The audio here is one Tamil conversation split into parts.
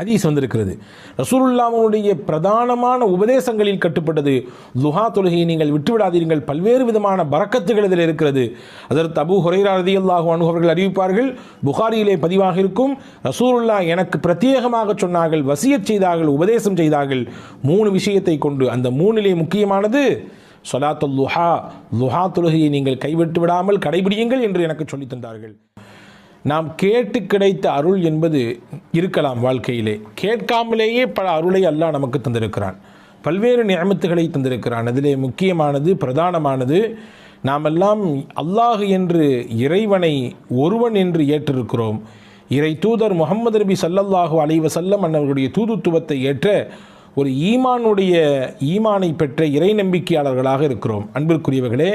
ஹதீஸ் வந்திருக்கிறது. ரசூலுல்லாஹ்வுடைய பிரதானமான உபதேசங்களில் கட்டுப்பட்டது துஹா தொழுகையை நீங்கள் விட்டுவிடாதீர்கள், பல்வேறு விதமான பரக்கத்துகள் இதில் இருக்கிறது. அதற்கு அபூ ஹுரைரா ரலியல்லாஹு அன்ஹு அவர்கள் அறிவிப்பார்கள், புகாரியிலே பதிவாக இருக்கும், ரசூலுல்லாஹ் எனக்கு பிரத்யேகமாக சொன்னார்கள், வசியத் செய்தார்கள், உபதேசம் செய்தார்கள் 3 விஷயத்தை கொண்டு. அந்த 3லே முக்கியமானது ஸலாத்துல் துஹா, துஹா தொழுகையை நீங்கள் கைவிட்டு விடாமல் கடைபிடியுங்கள் என்று எனக்கு சொல்லித் தந்தார்கள். நாம் கேட்டு கிடைத்த அருள் என்பது இருக்கலாம். வாழ்க்கையிலே கேட்காமலேயே பல அருளை அல்லாஹ் நமக்கு தந்திருக்கிறான், பல்வேறு நிஅமத்துகளை தந்திருக்கிறான். அதிலே முக்கியமானது, பிரதானமானது, நாமெல்லாம் அல்லாஹ் என்று இறைவனை ஒருவன் என்று ஏற்றிருக்கிறோம். இறை தூதர் முஹம்மது நபி ஸல்லல்லாஹு அலைஹி வஸல்லம் அவர்களுடைய தூதுத்துவத்தை ஏற்ற ஒரு ஈமானை பெற்ற இறை நம்பிக்கையாளர்களாக இருக்கிறோம். அன்பிற்குரியவர்களே,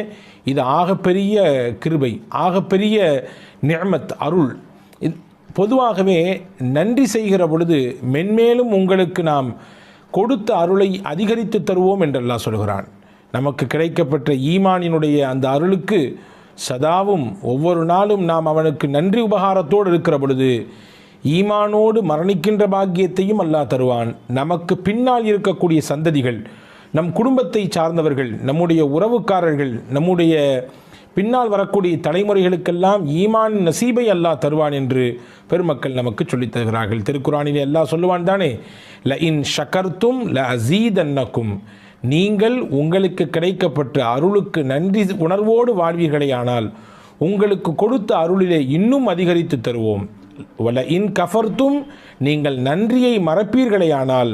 இது ஆகப்பெரிய கிருபை, ஆகப்பெரிய நிஅமத், அருள். பொதுவாகவே நன்றி செய்கிற பொழுது மென்மேலும் உங்களுக்கு நாம் கொடுத்த அருளை அதிகரித்து தருவோம் என்று அல்லாஹ் சொல்கிறான். நமக்கு கிடைக்கப்பட்ட ஈமானினுடைய அந்த அருளுக்கு சதாவும் ஒவ்வொரு நாளும் நாம் அவனுக்கு நன்றி உபகாரத்தோடு இருக்கிற பொழுது ஈமானோடு மரணிக்கின்ற பாக்கியத்தையும் அல்லாஹ் தருவான். நமக்கு பின்னால் இருக்கக்கூடிய சந்ததிகள், நம் குடும்பத்தை சார்ந்தவர்கள், நம்முடைய உறவுக்காரர்கள், நம்முடைய பின்னால் வரக்கூடிய தலைமுறைகளுக்கெல்லாம் ஈமான் நசீபை அல்லாஹ் தருவான் என்று பெருமக்கள் நமக்கு சொல்லித் தருகிறார்கள். திருக்குரானிலே அல்லாஹ் சொல்லுவான் தானே, ல இன் ஷக்கர்த்தும் ல அஸீதன்னக்கும், நீங்கள் உங்களுக்கு கிடைக்கப்பட்ட அருளுக்கு நன்றி உணர்வோடு வாழ்வீர்களே ஆனால் உங்களுக்கு கொடுத்த அருளிலே இன்னும் அதிகரித்து தருவோம். வல இன் கஃபர்த்தும், நீங்கள் நன்றியை மறப்பீர்களே ஆனால்,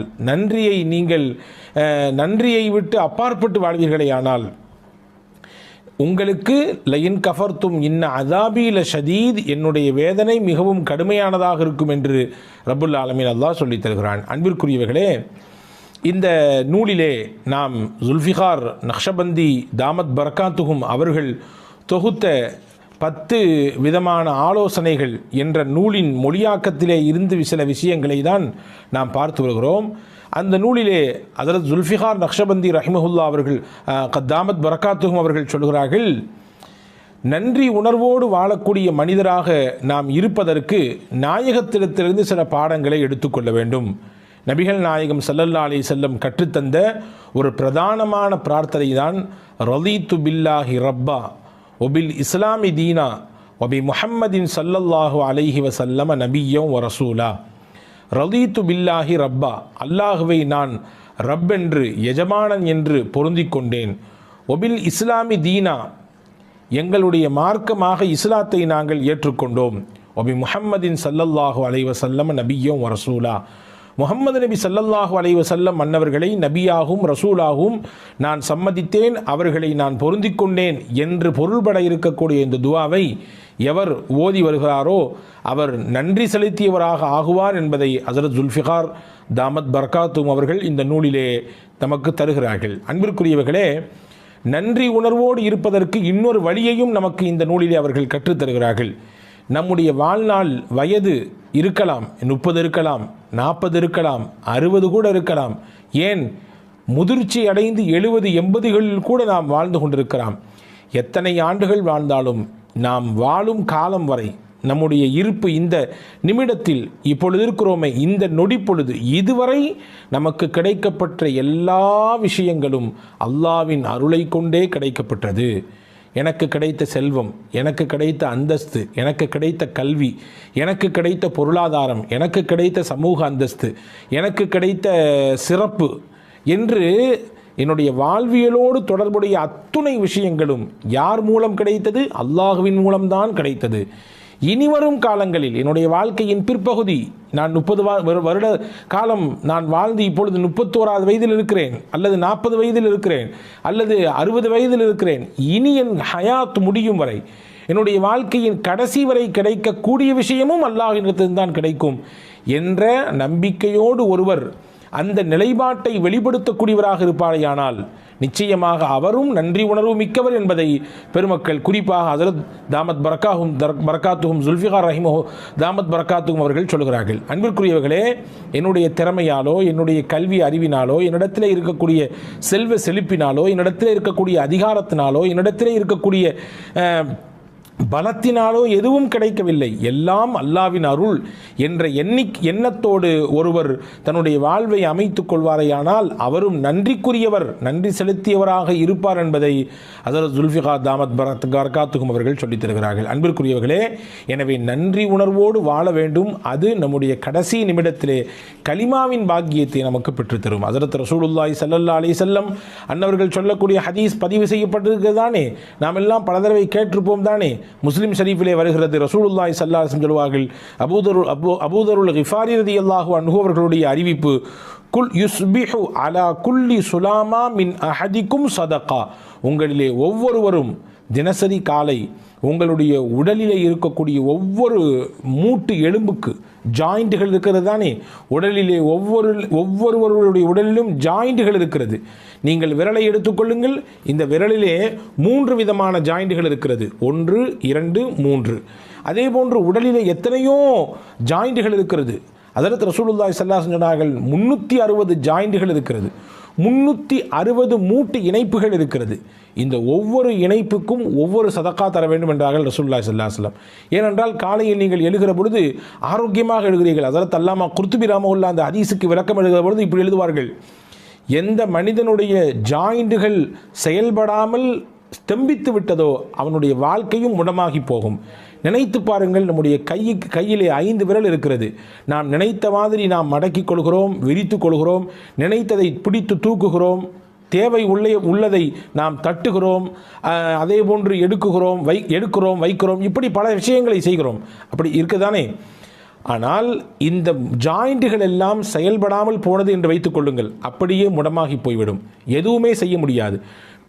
நன்றியை விட்டு அப்பாற்பட்டு வாழ்வீர்களே ஆனால் உங்களுக்கு லயின் கஃபர்த்தும் இன்ன அதாபி ல ஷதீத், என்னுடைய வேதனை மிகவும் கடுமையானதாக இருக்கும் என்று ரப்புல் ஆலமீன் அல்லாஹ் சொல்லித் தருகிறான். அன்பிற்குரியவர்களே, இந்த நூலிலே நாம் ஜுல்ஃபிகார் நக்ஷபந்தி தாமத் பரக்காத்துஹும் அவர்கள் தொகுத்த 10 விதமான ஆலோசனைகள் என்ற நூலின் மொழியாக்கத்திலே இருந்து சில விஷயங்களை தான் நாம் பார்த்து வருகிறோம். அந்த நூலிலே ஹஜ்ரத் ஜுல்ஃபிகார் நக்ஷபந்தி ரஹிமஹுல்லா அவர்கள், தாமத் பரக்காத்துஹும் அவர்கள் சொல்கிறார்கள், நன்றி உணர்வோடு வாழக்கூடிய மனிதராக நாம் இருப்பதற்கு நாயகத்திடத்திலிருந்து சில பாடங்களை எடுத்துக்கொள்ள வேண்டும். நபிகள் நாயகம் ஸல்லல்லாஹு அலைஹி வஸல்லம் கற்றுத்தந்த ஒரு பிரதானமான பிரார்த்தனை தான் ரலீத்து பில்லாஹி ரப்பா ஒபில் இஸ்லாமி தீனா ஒபி முஹம்மதின் ஸல்லல்லாஹு அலைஹி வஸல்லம் நபிய்யம் வ ரசூலா. ரலீத்து பில்லாஹி ரப்பா, அல்லாஹுவை நான் ரப் என்று, எஜமானன் என்று பொருந்திக் கொண்டேன். ஒபில் இஸ்லாமி தீனா, எங்களுடைய மார்க்கமாக இஸ்லாத்தை நாங்கள் ஏற்றுக்கொண்டோம். ஒபி முஹம்மதின் ஸல்லல்லாஹு அலைஹி வஸல்லம் நபிய்யம் வ ரசூலா, முஹம்மது நபி ஸல்லல்லாஹு அலைஹி வஸல்லம் மன்னவர்களை நபியாகவும் ரசூலாகவும் நான் சம்மதித்தேன், அவர்களை நான் பொருந்திக் கொண்டேன் என்று பொருள்பட இருக்கக்கூடிய இந்த துவாவை எவர் ஓதி வருகிறாரோ அவர் நன்றி செலுத்தியவராக ஆகுவார் என்பதை ஹஜ்ரத் ஜுல்ஃபிகார் தாமத் பரக்காத்தும் அவர்கள் இந்த நூலிலே நமக்கு தருகிறார்கள். அன்பிற்குரியவர்களே, நன்றி உணர்வோடு இருப்பதற்கு இன்னொரு வழியையும் நமக்கு இந்த நூலிலே அவர்கள் கற்றுத்தருகிறார்கள். நம்முடைய வாழ்நாள் வயது இருக்கலாம், 30 இருக்கலாம், 40 இருக்கலாம், 60 கூட இருக்கலாம், ஏன் முதிர்ச்சி அடைந்து 70, 80களில் கூட நாம் வாழ்ந்து கொண்டிருக்கலாம். எத்தனை ஆண்டுகள் வாழ்ந்தாலும் நாம் வாழும் காலம் வரை நம்முடைய இருப்பு இந்த நிமிடத்தில் இப்பொழுது இருக்கிறோமே, இந்த நொடி பொழுது இதுவரை நமக்கு கிடைக்கப்பட்ட எல்லா விஷயங்களும் அல்லாஹ்வின் அருளை கொண்டே கிடைக்கப்பட்டது. எனக்கு கிடைத்த செல்வம், எனக்கு கிடைத்த அந்தஸ்து, எனக்கு கிடைத்த கல்வி, எனக்கு கிடைத்த பொருளாதாரம், எனக்கு கிடைத்த சமூக அந்தஸ்து, எனக்கு கிடைத்த சிறப்பு என்று என்னுடைய வாழ்வியலோடு தொடர்புடைய அத்துணை விஷயங்களும் யார் மூலம் கிடைத்தது? அல்லாஹுவின் மூலம்தான் கிடைத்தது. இனிவரும் காலங்களில் என்னுடைய வாழ்க்கையின் பிற்பகுதி, நான் 30 வருட காலம் நான் வாழ்ந்து இப்பொழுது 31வது வயதில் இருக்கிறேன், அல்லது 40 வயதில் இருக்கிறேன், அல்லது 60 வயதில் இருக்கிறேன். இனி என் ஹயாத் முடியும் வரை, என்னுடைய வாழ்க்கையின் கடைசி வரை கிடைக்கக்கூடிய விஷயமும் அல்லாஹ்விடத்தில் தான் கிடைக்கும் என்ற நம்பிக்கையோடு ஒருவர் அந்த நிலைப்பாட்டை வெளிப்படுத்தக்கூடியவராக இருப்பாரேயானால் நிச்சயமாக அவரும் நன்றி உணர்வு மிக்கவர் என்பதை பெருமக்கள், குறிப்பாக ஹஜ்ரத் தாமத் பரக்காத்துஹும் ஜுல்ஃபிகார் தாமத் பரக்காத்துஹும் அவர்கள் சொல்கிறார்கள். அன்பிற்குரியவர்களே, என்னுடைய திறமையாலோ, என்னுடைய கல்வி அறிவினாலோ, என்னிடத்தில் இருக்கக்கூடிய செல்வ செழிப்பினாலோ, என்னிடத்தில் இருக்கக்கூடிய அதிகாரத்தினாலோ, என்னிடத்தில் இருக்கக்கூடிய பலத்தினாலோ எதுவும் கிடைக்கவில்லை, எல்லாம் அல்லாவின் அருள் என்ற எண்ணத்தோடு ஒருவர் தன்னுடைய வாழ்வை அமைத்துக் கொள்வாரையானால் அவரும் நன்றிக்குரியவர், நன்றி செலுத்தியவராக இருப்பார் என்பதை ஹஸரத் ஜுல்ஃபிகார் தாமத் பரகாத்துஹும் அவர்கள் சொல்லித் தருகிறார்கள். அன்பிற்குரியவர்களே, எனவே நன்றி உணர்வோடு வாழ வேண்டும். அது நம்முடைய கடைசி நிமிடத்திலே கலிமாவின் பாக்கியத்தை நமக்கு பெற்றுத்தரும். ஹஸரத் ரசூலுல்லாஹி ஸல்லல்லாஹு அலைஹி வஸல்லம் அன்னவர்கள் சொல்லக்கூடிய ஹதீஸ் பதிவு செய்யப்பட்டிருக்கிறது தானே, நாம் எல்லாம் பல தடவை கேட்டிருப்போம் தானே. முஸ்லிம் ஷரீஃபிலே வருகிறது, ரசூலுல்லாஹி ஸல்லல்லாஹு அலைஹி வஸல்லம் சொல்வார்கள், அபூதருல் கிஃபாரி ரலியல்லாஹு அன்ஹு அவர்களுடைய அறிவிப்பு, குல் யுஸ்பிஹு அலா குல்லி சுலாமா மின் அஹதிக்கும் சதகா, உங்களிலே ஒவ்வொருவரும் தினசரி காலை உங்களுடைய உடலிலே இருக்கக்கூடிய ஒவ்வொரு மூட்டு எலும்புக்கு ஜாயிண்ட்டுகள் இருக்கிறது தானே, உடலிலே ஒவ்வொருவருடைய உடலிலும் ஜாயிண்ட்டுகள் இருக்கிறது. நீங்கள் விரலை எடுத்துக்கொள்ளுங்கள், இந்த விரலிலே 3 விதமான ஜாயிண்ட்டுகள் இருக்கிறது, 1, 2, 3. அதே போன்று உடலிலே எத்தனையோ ஜாயிண்ட்டுகள் இருக்கிறது. ஹஸரத் ரசூலுல்லாஹி ஸல்லல்லாஹு அலைஹி வஸல்லம் சொன்னார்கள், 360 ஜாயிண்ட்டுகள் இருக்கிறது, 360 மூட்டு இணைப்புகள் இருக்கிறது. இந்த ஒவ்வொரு இணைப்புக்கும் ஒவ்வொரு சதக்கா தர வேண்டும் என்றார்கள் ரசூலுல்லாஹி ஸல்லல்லாஹு அலைஹி வஸல்லம். ஏனென்றால் காலையில் நீங்கள் எழுகிற பொழுது ஆரோக்கியமாக எழுகிறீர்கள். ஹஸரத் அல்லாமா குர்துபி ரஹ்மத்துல்லாஹி அந்த ஹதீஸுக்கு விளக்கம் எழுதுகிற பொழுது இப்படி எழுதுவார்கள், எந்த மனிதனுடைய ஜாயிண்டுகள் செயல்படாமல் ஸ்தம்பித்து விட்டதோ அவனுடைய வாழ்க்கையும் முடமாகி போகும். நினைத்து பாருங்கள், நம்முடைய கையிலே 5 விரல் இருக்கிறது. நாம் நினைத்த மாதிரி நாம் மடக்கிக் கொள்கிறோம், விரித்து கொள்கிறோம், நினைத்ததை பிடித்து தூக்குகிறோம், தேவை உள்ளதை நாம் தட்டுகிறோம், அதே போன்று எடுக்கிறோம் வைக்கிறோம், இப்படி பல விஷயங்களை செய்கிறோம். அப்படி இருக்குதானே. ஆனால் இந்த ஜாயிண்ட்டுகள் எல்லாம் செயல்படாமல் போனது என்று வைத்துக் கொள்ளுங்கள், அப்படியே முடமாகி போய்விடும், எதுவுமே செய்ய முடியாது.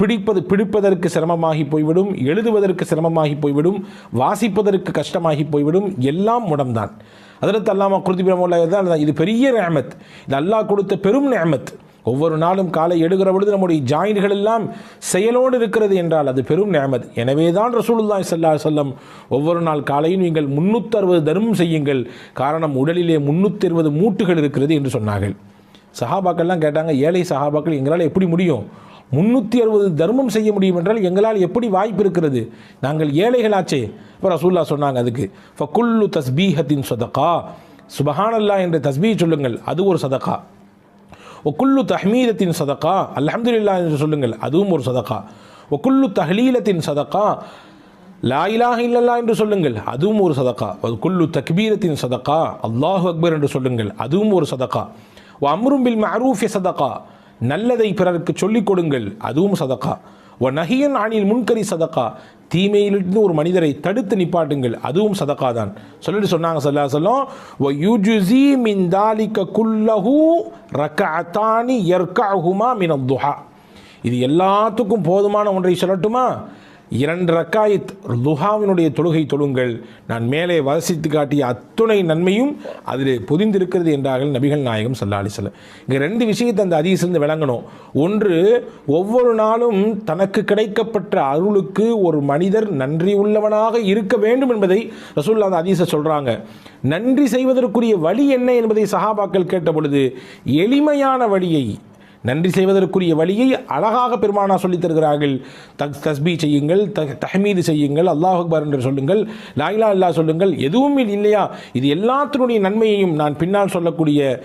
பிடிப்பதற்கு சிரமமாகி போய்விடும், எழுதுவதற்கு சிரமமாகி போய்விடும், வாசிப்பதற்கு கஷ்டமாகி போய்விடும், எல்லாம் முடம்தான். ஹஸரத் அல்லாமா குர்துபி ரஹ்மத்துல்லாஹி இது பெரிய நிஅமத், இது அல்லாஹ் கொடுத்த பெரும் நிஅமத். ஒவ்வொரு நாளும் காலை எடுக்கிற பொழுது நம்முடைய ஜாயின்கள் எல்லாம் செயலோடு இருக்கிறது என்றால் அது பெரும் நிஅமத். எனவே தான் ரசூலுல்லாஹி ஸல்லல்லாஹு அலைஹி வஸல்லம் ஒவ்வொரு நாள் காலையும் நீங்கள் 360 தர்மம் செய்யுங்கள், காரணம் உடலிலே 360 மூட்டுகள் இருக்கிறது என்று சொன்னார்கள். சஹாபாக்கள்லாம் கேட்டாங்க, ஏழை சஹாபாக்கள், எங்களால் எப்படி முடியும்? 360 தர்மம் செய்ய முடியும் என்றால் எங்களால் எப்படி வாய்ப்பு இருக்கிறது? நாங்கள் ஏழைகளாச்சே. இப்போ ரசூலுல்லாஹ் சொன்னாங்க, அதுக்கு ஃபகுல்லு தஸ்பீஹத்தின் சதகா, சுபஹானல்லாஹ் என்ற தஸ்பீஹ் சொல்லுங்கள், அது ஒரு சதகா. ஒக்குல்லு தஹ்மீதத்தின் சதகா, அல்ஹம்துலில்லாஹ் என்று சொல்லுங்கள், அதுவும் ஒரு சதகா. ஒக்குல்லு தஹ்லீலத்தின் சதகா, லா இலாஹ இல்லல்லாஹ் என்று சொல்லுங்கள், அதுவும் ஒரு சதகா. ஒக்குல்லு தக்பீரத்தின் சதகா, அல்லாஹு அக்பர் என்று சொல்லுங்கள், அதுவும் ஒரு சதகா. அம்ரும் பில் மஅரூஃபி சதகா, நல்லதை பிறருக்கு சொல்லிக் கொடுங்கள், அதுவும் சதகா. நஹியன் அனில் முன்கரி சதகா, தீமையிலிருந்து ஒரு மனிதரை தடுத்து நிப்பாட்டுங்கள், அதுவும் சதகா தான். சொல்லிட்டு சொன்னாங்க ஸல்லல்லாஹு அலைஹி வஸல்லம், வயுஜ்ஸி மின் தாலிக குல்லஹு ரக்அத்தானி யர்கஉஹுமா மின் அத்-துஹா, இது எல்லாத்துக்கும் போதுமான ஒன்றை சொல்லட்டுமா? 2 ரக்காயத் துஹாவினுடைய தொழுகை தொழுங்கள், நான் மேலே வசித்து காட்டிய அத்துணை நன்மையும் அதில் பொதிந்திருக்கிறது என்றார்கள் நபிகள் நாயகம் ஸல்லல்லாஹு அலைஹி வஸல்லம். இங்கே 2 விஷயத்தை அந்த ஹதீஸிலிருந்து விளங்கணும். ஒன்று, ஒவ்வொரு நாளும் தனக்கு கிடைக்கப்பட்ட அருளுக்கு ஒரு மனிதர் நன்றி உள்ளவனாக இருக்க வேண்டும் என்பதை ரசூலுல்லாஹ் அந்த ஹதீஸை சொல்கிறாங்க. நன்றி செய்வதற்குரிய வழி என்ன என்பதை சஹாபாக்கள் கேட்ட பொழுது எளிமையான வழியை, நன்றி செய்வதற்குரிய வழியை அழகாக பெருமானா சொல்லித் தருகிறார்கள். தஸ்பீ செய்யுங்கள், தஹ்மீது செய்யுங்கள், அல்லாஹ் அக்பர் என்று சொல்லுங்கள், லா இலாஹ இல்லல்லாஹ் சொல்லுங்கள், எதுவும் இல்லையா? இது எல்லாத்தினுடைய நன்மையையும் நான் பின்னால் சொல்லக்கூடிய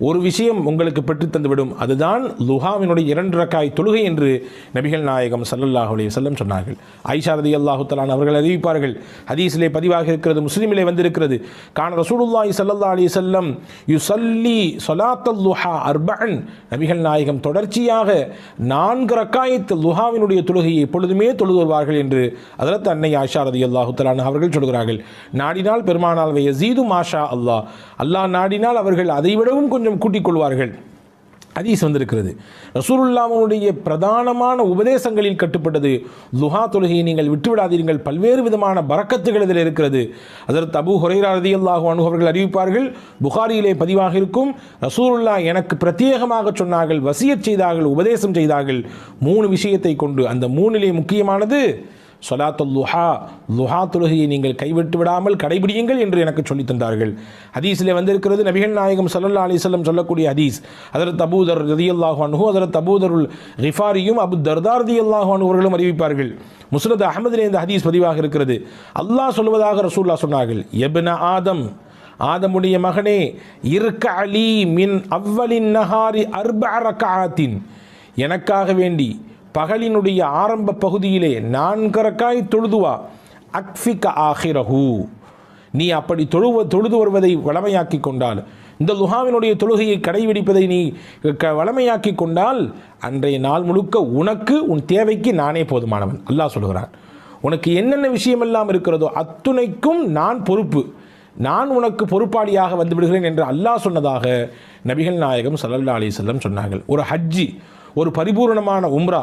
ஒரு விஷயம் உங்களுக்கு பெற்றுத்தந்துவிடும். அதுதான் லுஹாவினுடைய 2 ரக்காய் தொழுகை என்று நபிகள் நாயகம் ஸல்லல்லாஹு அலைஹி வஸல்லம் சொன்னார்கள். ஆயிஷா ரலியல்லாஹு தஆலா அவர்கள் அறிவிப்பார்கள், ஹதீஸிலே பதிவாக இருக்கிறது, முஸ்லிமிலே வந்திருக்கிறது, கான ரசூலுல்லாஹி ஸல்லல்லாஹு அலைஹி வஸல்லம் யுஸல்லி ஸலாத்தல் லுஹா அர்பஅன், நபிகள் நாயகம் தொடர்ச்சியாக 4 ரக்காயத் லுஹாவினுடைய தொழுகையை எப்பொழுதுமே தொழுது வருவார்கள் என்று ஹஜ்ரத் அன்னை ஆயிஷா ரலியல்லாஹு தஆலா அவர்கள் சொல்கிறார்கள். நாடினால் பெருமானால் யஸீது மாஷா அல்லாஹ், அல்லாஹ் நாடினால் அவர்கள் அதைவிடவும் கொஞ்சம் கூட்டிக் கொள்வார்கள். ஹதீஸ் வந்திருக்கிறது. ரசூலுல்லாஹ்வுடைய பிரதானமான உபதேசங்களில் கட்டுப்பட்டது லுஹா தொழுகையை நீங்கள் விட்டுவிடாதீர்கள், பல்வேறு விதமான பரக்கத்துகள் இதில் இருக்கிறது. ஹஜ்ரத் அபூ ஹுரைரா ரலியல்லாஹு அன்ஹு அவர்கள் அறிவிப்பார்கள், புகாரியிலே பதிவாக இருக்கும், ரசூலுல்லாஹ் எனக்கு பிரத்யேகமாக சொன்னார்கள், வசியத் செய்தார்கள், உபதேசம் செய்தார்கள் 3 விஷயத்தை கொண்டு. அந்த 3லே முக்கியமானது சொலாத்துல் லுஹா, லுஹா தொழுகையை நீங்கள் கைவிட்டு விடாமல் கடைபிடியுங்கள் என்று எனக்கு சொல்லித் தந்தார்கள். ஹதீஸிலே வந்திருக்கிறது, நபிகள் நாயகம் ஸல்லல்லாஹு அலைஹி வஸல்லம் சொல்லக்கூடிய ஹதீஸ். ஹஜ்ரத் அபூதர் ரலியல்லாஹு அன்ஹு, ஹஜ்ரத் அபூதருல் கிஃபாரியும் அபு தர்தா ரலியல்லாஹு அன்ஹு அவர்களும் அறிவிப்பார்கள். முஸ்னத் அஹ்மதிலே இந்த ஹதீஸ் பதிவாக இருக்கிறது. அல்லாஹ் சொல்வதாக ரசூலுல்லாஹ் சொன்னார்கள், யப்ன ஆதம், ஆதமுடைய மகனே, இர்க அலி மின் அவ்வலின் நஹாரி அர்பஅ ரக்அத்தின், எனக்காக வேண்டி பகலினுடைய ஆரம்ப பகுதியிலே 4 ரக்காய் தொழுதுவா, அக்ஃபிக ஆஹிரஹு, நீ அப்படி தொழுது வருவதை வளமையாக்கி கொண்டால், இந்த லுஹாவினுடைய தொழுகையை கடைபிடிப்பதை நீ வளமையாக்கி கொண்டால், அன்றைய நாள் முழுக்க உனக்கு உன் தேவைக்கு நானே போதுமானவன். அல்லாஹ் சொல்கிறான், உனக்கு என்னென்ன விஷயமெல்லாம் இருக்கிறதோ அத்துணைக்கும் நான் பொறுப்பு, நான் உனக்கு பொறுப்பாளியாக வந்து விடுகிறேன் என்று அல்லாஹ் சொன்னதாக நபிகள் நாயகம் ஸல்லல்லாஹு அலைஹி வஸல்லம் சொன்னார்கள். ஒரு ஹஜ்ஜி, ஒரு பரிபூர்ணமான உம்ரா,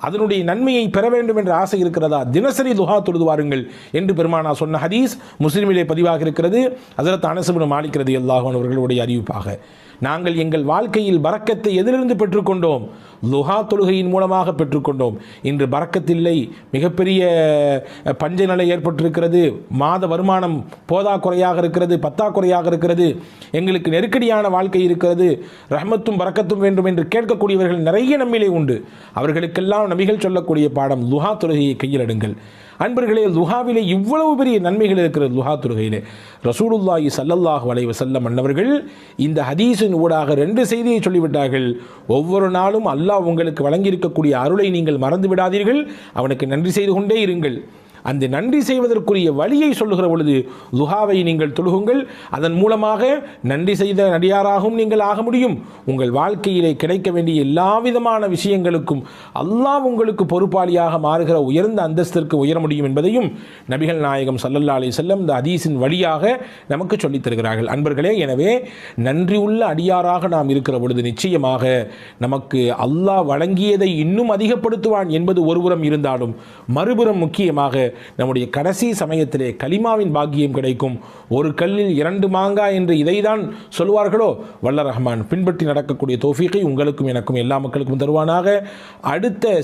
அதனுடைய நன்மையை பெற வேண்டும் என்ற ஆசை இருக்கிறதா, தினசரி துஹா தொழுது வாருங்கள் என்று பெருமானா சொன்ன ஹதீஸ் முஸ்லிமிலே பதிவாக இருக்கிறது. ஹஜ்ரத் அனஸ் இப்னு மாலிக் ரலியல்லாஹு அன்ஹு அவர்களுடைய அறிவிப்பாக, நாங்கள் எங்கள் வாழ்க்கையில் பரக்கத்தை எதிலிருந்து பெற்றுக்கொண்டோம்? லுஹா தொழுகையின் மூலமாக பெற்றுக்கொண்டோம். இன்று பரக்கத்தில்லை, மிகப்பெரிய பஞ்ச நிலை ஏற்பட்டிருக்கிறது, மாத வருமானம் போதாக்குறையாக இருக்கிறது, பத்தாக்குறையாக இருக்கிறது, எங்களுக்கு நெருக்கடியான வாழ்க்கை இருக்கிறது, ரஹ்மத்தும் பரக்கத்தும் வேண்டும் என்று கேட்கக்கூடியவர்கள் நிறைய நம்மிலே உண்டு. அவர்களுக்கெல்லாம் நபிகள் சொல்லக்கூடிய பாடம், லுஹா தொழுகையை கையில் எடுங்கள். அன்பர்களே, லுஹாவிலே இவ்வளவு பெரிய நன்மைகள் இருக்கிறது. லுஹா தொழுகையிலே ரசூலுல்லாஹி ஸல்லல்லாஹு அலைஹி வஸல்லம் அன்னவர்கள் இந்த ஹதீஸின் ஊடாக 2 செய்தியை சொல்லிவிட்டார்கள். ஒவ்வொரு நாளும் அல்லாஹ் உங்களுக்கு வழங்கியிருக்கக்கூடிய அருளை நீங்கள் மறந்து விடாதீர்கள், அவனுக்கு நன்றி செய்து கொண்டே இருங்கள். அந்த நன்றி செய்வதற்குரிய வழியை சொல்லுகிற பொழுது லுஹாவை நீங்கள் தொழுகுங்கள். அதன் மூலமாக நன்றி செய்த நடிகாராகவும் நீங்கள் ஆக முடியும். உங்கள் வாழ்க்கையிலே கிடைக்க வேண்டிய எல்லா விதமான விஷயங்களுக்கும் அல்லாஹ் உங்களுக்கு பொறுப்பாளியாக மாறுகிற உயர்ந்த அந்தஸ்திற்கு உயர முடியும் என்பதையும் நபிகள் நாயகம் ஸல்லல்லாஹு அலைஹி வஸல்லம் இந்த ஹதீஸின் வழியாக நமக்கு சொல்லித் தருகிறார்கள். அன்பர்களே, எனவே நன்றி உள்ள அடியாராக நாம் இருக்கிற பொழுது நிச்சயமாக நமக்கு அல்லாஹ் வழங்கியதை இன்னும் அதிகப்படுத்துவான் என்பது ஒருபுறம் இருந்தாலும், மறுபுறம் முக்கியமாக நம்முடைய கடைசி சமயத்திலே கலிமாவின் பாக்கியம் கிடைக்கும். ஒரு கல்லில் 2 மாங்காய் என்று இதைதான் சொல்வார்களோ, வல்ல ரஹ்மான் பின்பற்றி நடக்கக்கூடிய தௌஃபீகை உங்களுக்கும் எனக்கும் எல்லா மக்களுக்கும் தருவானாக. அடுத்த